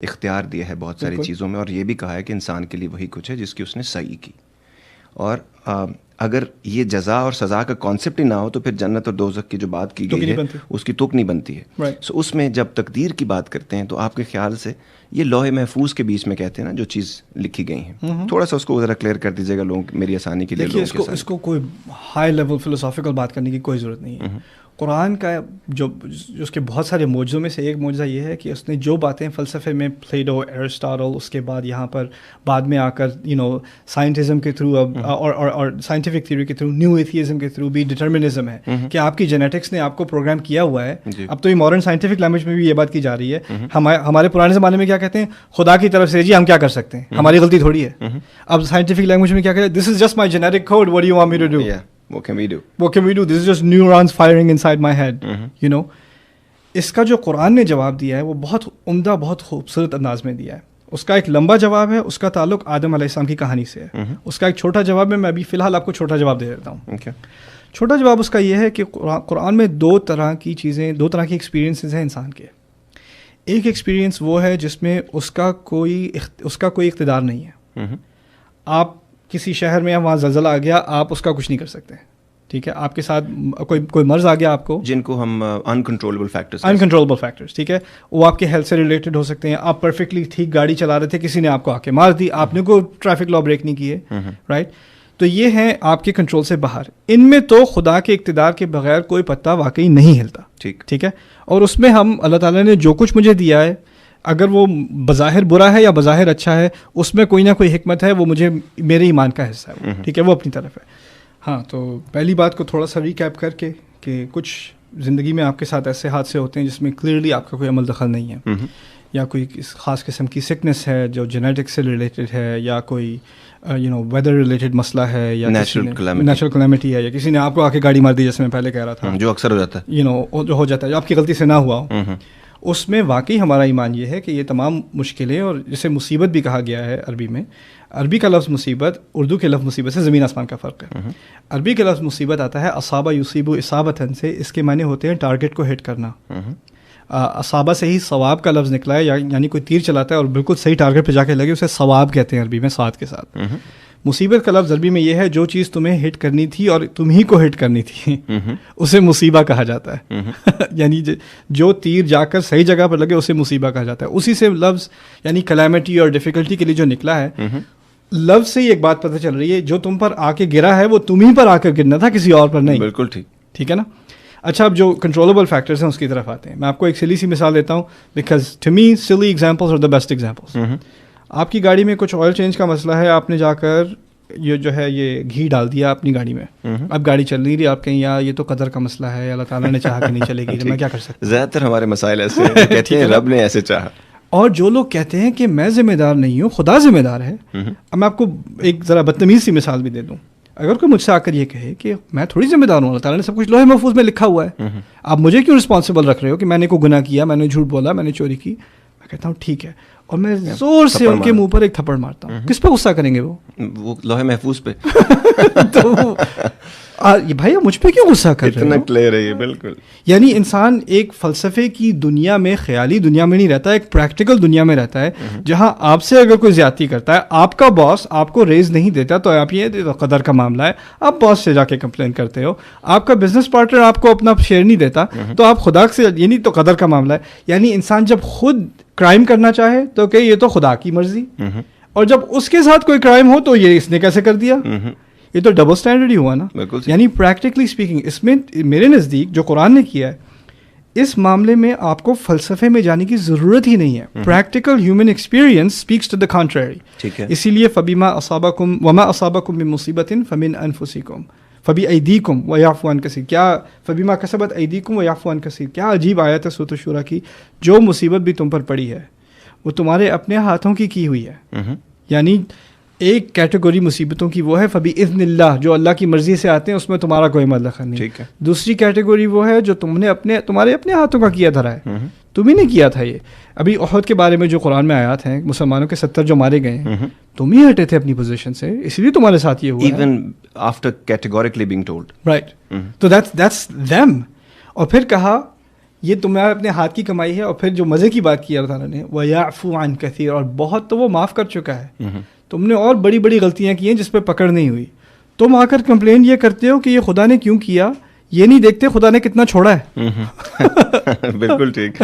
اختیار دیا ہے بہت ساری چیزوں میں، اور یہ بھی کہا ہے کہ انسان کے لیے وہی کچھ ہے جس کی اس نے صحیح کی. اور اگر یہ جزا اور سزا کا کانسیپٹ ہی نہ ہو تو پھر جنت اور دوزخ کی جو بات کی گئی ہے اس کی تک نہیں بنتی ہے. سو اس میں جب تقدیر کی بات کرتے ہیں تو آپ کے خیال سے یہ لوح محفوظ کے بیچ میں کہتے ہیں نا جو چیز لکھی گئی ہیں، تھوڑا سا اس کو ذرا کلیئر کر دیجیے گا لوگ میری آسانی کے لیے. دیکھیے اس کو کوئی ہائی لیول فلسافیکل بات کرنے کی کوئی ضرورت نہیں ہے. قرآن کا جو اس کے بہت سارے معجزوں میں سے ایک معجزہ یہ ہے کہ اس نے جو باتیں فلسفے میں پلیٹو، ایرسٹاٹل، اس کے بعد یہاں پر بعد میں آ کر سائنٹزم کے تھرو اور سائنٹیفک تھیوری کے تھرو، نیو ایتھیزم کے تھرو بھی ڈٹرمنزم ہے کہ آپ کی جینیٹکس نے آپ کو پروگرام کیا ہوا ہے. اب تو یہ ماڈرن سائنٹیفک لینگویج میں بھی یہ بات کی جا رہی ہے. ہمارے پرانے زمانے میں کیا کہتے ہیں؟ خدا کی طرف سے جی ہم کیا کر سکتے ہیں، ہماری غلطی تھوڑی ہے. اب سائنٹیفک لینگویج میں کیا کہتے ہیں؟ This is just my genetic code, what do you want me to do? What can we do? What can we do? This is just neurons firing inside my head. اس کا جو قرآن نے جواب دیا ہے وہ بہت عمدہ، بہت خوبصورت انداز میں دیا ہے. اس کا ایک لمبا جواب ہے، اس کا تعلق آدم علیہ السلام کی کہانی سے ہے. اس کا ایک چھوٹا جواب ہے، میں ابھی فی الحال آپ کو چھوٹا جواب دے دیتا ہوں. چھوٹا جواب اس کا یہ ہے کہ قرآن میں دو طرح کی ایکسپیرینسز ہیں انسان کے. ایک ایکسپیرینس وہ ہے جس میں اس کا کوئی اقتدار نہیں ہے. آپ کسی شہر میں وہاں زلزلہ آ گیا، آپ اس کا کچھ نہیں کر سکتے، ٹھیک ہے. آپ کے ساتھ کوئی مرض آ گیا آپ کو، جن کو ہم انکنٹرولبل فیکٹرز، ٹھیک ہے، وہ آپ کے ہیلتھ سے ریلیٹڈ ہو سکتے ہیں. آپ پرفیکٹلی ٹھیک گاڑی چلا رہے تھے، کسی نے آپ کو آ کے مار دی، آپ نے کوئی ٹریفک لا بریک نہیں کیے، رائٹ. تو یہ ہیں آپ کے کنٹرول سے باہر. ان میں تو خدا کے اقتدار کے بغیر کوئی پتا واقعی نہیں ہلتا، ٹھیک ہے. اور اس میں ہم اللہ تعالیٰ نے جو کچھ مجھے دیا ہے، اگر وہ بظاہر برا ہے یا بظاہر اچھا ہے، اس میں کوئی نہ کوئی حکمت ہے، وہ مجھے میرے ایمان کا حصہ ہے، ٹھیک ہے، وہ اپنی طرف ہے. ہاں، تو پہلی بات کو تھوڑا سا ریکیپ کر کے کہ کچھ زندگی میں آپ کے ساتھ ایسے حادثے ہوتے ہیں جس میں کلیئرلی آپ کا کوئی عمل دخل نہیں ہے، یا کوئی خاص قسم کی سکنس ہے جو جینیٹک سے ریلیٹڈ ہے، یا کوئی ویدر ریلیٹڈ مسئلہ ہے، یا نیچرل کلیمٹی ہے، یا کسی نے آپ کو آ کے گاڑی مار دی جیسے میں پہلے کہہ رہا تھا، جو اکثر ہو جاتا ہے، جو ہو جاتا ہے، جو آپ کی غلطی سے نہ ہوا ہو. اس میں واقعی ہمارا ایمان یہ ہے کہ یہ تمام مشکلیں، اور جسے مصیبت بھی کہا گیا ہے عربی میں، عربی کا لفظ مصیبت اردو کے لفظ مصیبت سے زمین آسمان کا فرق ہے. عربی کا لفظ مصیبت آتا ہے اصابہ یصیبو اصابتاً سے، اس کے معنی ہوتے ہیں ٹارگٹ کو ہٹ کرنا. اصابہ سے ہی ثواب کا لفظ نکلا ہے، یعنی کوئی تیر چلاتا ہے اور بالکل صحیح ٹارگٹ پہ جا کے لگے، اسے ثواب کہتے ہیں عربی میں صاد کے ساتھ. مصیبت کا لفظ عربی میں یہ ہے جو چیز تمہیں ہٹ کرنی تھی اور تم ہی کو ہٹ کرنی تھی، اسے مصیبہ کہا جاتا ہے. یعنی جو تیر جا کر صحیح جگہ پر لگے اسے مصیبہ کہا جاتا ہے. اسی سے لفظ یعنی کلیمٹی اور ڈیفیکلٹی کے لیے جو نکلا ہے، لفظ سے ہی ایک بات پتہ چل رہی ہے، جو تم پر آ کے گرا ہے وہ تم ہی پر آ کر گرنا تھا، کسی اور پر نہیں. بالکل ٹھیک ہے نا. اچھا، اب جو کنٹرولبل فیکٹرز ہیں اس کی طرف آتے ہیں. میں آپ کو ایک سلی سی مثال دیتا ہوں، because to me silly examples are the best examples. آپ کی گاڑی میں کچھ آئل چینج کا مسئلہ ہے، آپ نے جا کر یہ گھی ڈال دیا اپنی گاڑی میں، اب گاڑی چل نہیں رہی، آپ کہیں یار یہ تو قدر کا مسئلہ ہے، اللہ تعالیٰ نے چاہا کہ نہیں چلے گی، میں کیا کر سکتا ہوں. زیادہ تر ہمارے مسائل ایسے کہتے ہیں رب نے ایسے چاہا. اور جو لوگ کہتے ہیں کہ میں ذمہ دار نہیں ہوں، خدا ذمہ دار ہے. اب میں آپ کو ایک ذرا بدتمیز سی مثال بھی دے دوں. اگر کوئی مجھ سے آ کر یہ کہے کہ میں تھوڑی ذمہ دار ہوں، اللہ تعالیٰ نے سب کچھ لوح محفوظ میں لکھا ہوا ہے، آپ مجھے کیوں رسپانسبل رکھ رہے ہو کہ میں نے کوئی گناہ کیا، میں نے جھوٹ بولا، میں نے چوری کی. میں کہتا ہوں ٹھیک ہے، اور میں زور سے ان کے منہ پر ایک تھپڑ مارتا ہوں. کس پہ غصہ کریں گے؟ وہ لوح محفوظ پہ. تو بھائی مجھ پہ کیوں غصہ کر رہے ہو؟ کلیئر ہے یہ بالکل. یعنی انسان ایک فلسفے کی دنیا میں، خیالی دنیا میں نہیں رہتا، ایک پریکٹیکل دنیا میں رہتا ہے، جہاں آپ سے اگر کوئی زیادتی کرتا ہے، آپ کا باس آپ کو ریز نہیں دیتا تو آپ یہ قدر کا معاملہ ہے، آپ باس سے جا کے کمپلین کرتے ہو. آپ کا بزنس پارٹنر آپ کو اپنا شیئر نہیں دیتا تو آپ خدا سے، یعنی تو قدر کا معاملہ ہے. یعنی انسان جب خود کرائم کرنا چاہے تو کہ یہ تو خدا کی مرضی، اور جب اس کے ساتھ کوئی کرائم ہو تو یہ اس نے کیسے کر دیا، یہ تو ڈبل اسٹینڈرڈ ہی ہوا نا. یعنی پریکٹیکلی اسپیکنگ اس میں میرے نزدیک جو قرآن نے کیا ہے، اس معاملے میں آپ کو فلسفے میں جانے کی ضرورت ہی نہیں ہے. Practical human experience speaks to the contrary. اسی لیے فبما اصابکم وما اصابکم من مصیبت فمن انفسکم فبایدیکم ویعفو عن کثیر. کیا فبما کسبت ایدیکم ویعفو عن کثیر، کیا عجیب آیت ہے سورۃ الشورى کی. جو مصیبت بھی تم پر پڑی ہے وہ تمہارے اپنے ہاتھوں کی ہوئی ہے. یعنی ایک کیٹیگری مصیبتوں کی وہ ہے فباذن اللہ، جو اللہ کی مرضی سے آتے ہیں، اس میں تمہارا کوئی دخل نہیں. دوسری کیٹیگری وہ ہے جو تم نے تمہارے اپنے ہاتھوں کا کیا دھرا ہے، تم ہی نے کیا تھا. یہ ابھی احد کے بارے میں جو قرآن میں آیات ہیں، مسلمانوں کے 70 جو مارے گئے ہیں، تم ہی ہٹے تھے اپنی پوزیشن سے، اسی لیے تمہارے ساتھ یہ ہوا ہے. Even after categorically being told, right. تو دیٹس them. اور پھر کہا یہ تمہارے اپنے ہاتھ کی کمائی ہے. اور پھر جو مزے کی بات کی اللہ تعالیٰ نے, وَيَعْفُو عَنْ كَثِيرٍ, اور بہت تو وہ معاف کر چکا ہے. تم نے اور بڑی بڑی غلطیاں کی ہیں جس پہ پکڑ نہیں ہوئی. تم آ کر کمپلین یہ کرتے ہو کہ یہ خدا نے کیوں کیا, یہ نہیں دیکھتے خدا نے کتنا چھوڑا ہے. بالکل ٹھیک.